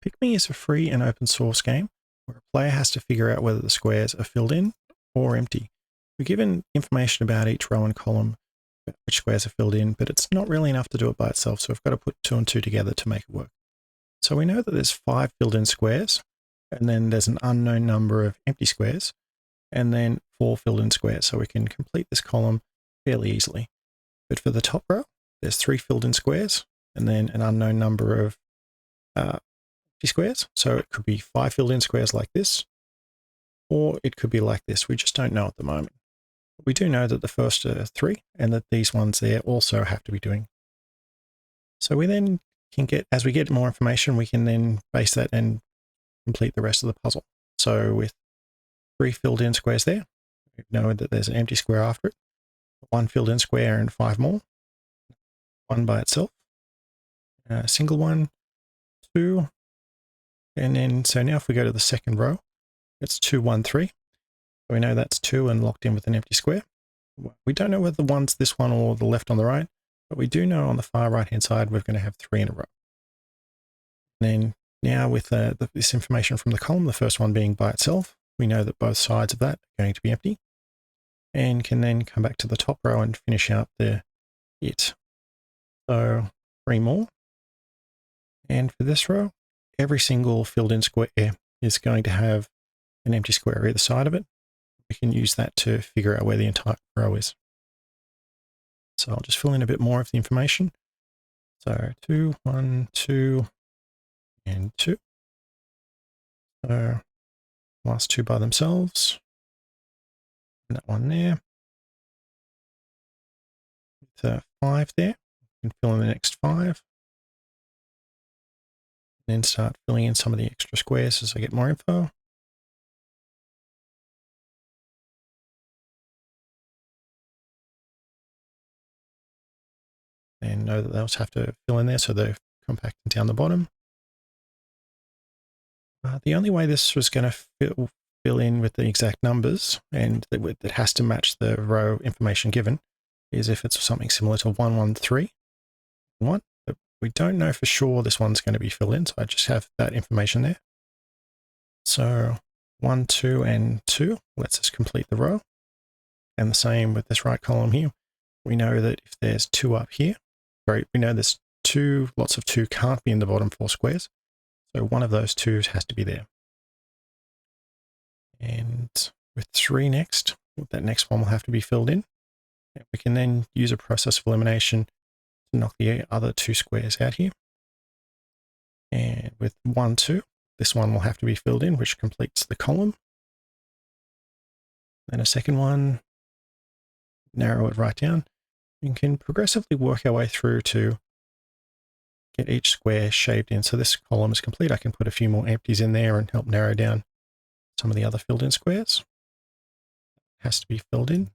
Picmi is a free and open source game where a player has to figure out whether the squares are filled in or empty. We're given information about each row and column, which squares are filled in, but it's not really enough to do it by itself, so we've got to put two and two together to make it work. So we know that there's 5 filled in squares, and then there's an unknown number of empty squares, and then 4 filled in squares, so we can complete this column fairly easily. But for the top row, there's 3 filled in squares, and then an unknown number of empty squares. So it could be 5 filled in squares like this, or it could be like this. We just don't know at the moment. But we do know that the first are 3 and that these ones there also have to be doing. So we then can get, as we get more information, we can then base that and complete the rest of the puzzle. So with 3 filled in squares there, we know that there's an empty square after it, 1 filled in square and 5 more, 1 by itself, a single one, 2, and then, so now if we go to the second row, it's 2, 1, 3. So we know that's 2 and locked in with an empty square. We don't know whether the one's this one or the left on the right, but we do know on the far right-hand side, we're going to have 3 in a row. And then now with this information from the column, the first one being by itself, we know that both sides of that are going to be empty, and can then come back to the top row and finish out it. So 3 more. And for this row, every single filled in square is going to have an empty square either side of it. We can use that to figure out where the entire row is. So I'll just fill in a bit more of the information. So 2, 1, 2, and 2. So last 2 by themselves. And that one there. With 5 there. We can fill in the next 5. Then start filling in some of the extra squares as I get more info. And know that those have to fill in there, so they're compacting down the bottom. The only way this was going to fill in with the exact numbers, and it has to match the row information given, is if it's something similar to 1, 1, 3, 1. But we don't know for sure this one's going to be filled in, so I just have that information there. So 1, 2, and 2 lets us complete the row. And the same with this right column here. We know that if there's 2 up here, we know there's 2, lots of 2 can't be in the bottom 4 squares. So one of those 2s has to be there. And with 3 next, that next one will have to be filled in. And we can then use a process of elimination to knock the other 2 squares out here. And with 1, 2, this one will have to be filled in, which completes the column. Then a second one, narrow it right down. You can progressively work our way through to get each square shaped in. So this column is complete. I can put a few more empties in there and help narrow down some of the other filled in squares. It has to be filled in.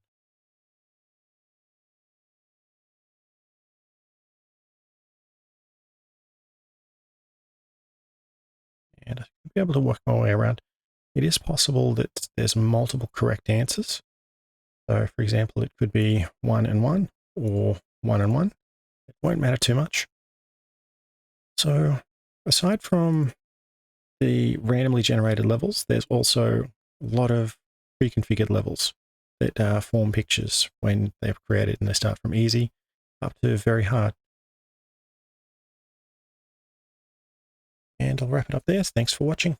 And I'll be able to work my way around. It is possible that there's multiple correct answers. So for example, it could be 1 and 1 or 1 and 1. It won't matter too much. So aside from the randomly generated levels, there's also a lot of pre-configured levels that form pictures when they're created, and they start from easy up to very hard. And I'll wrap it up there. Thanks for watching.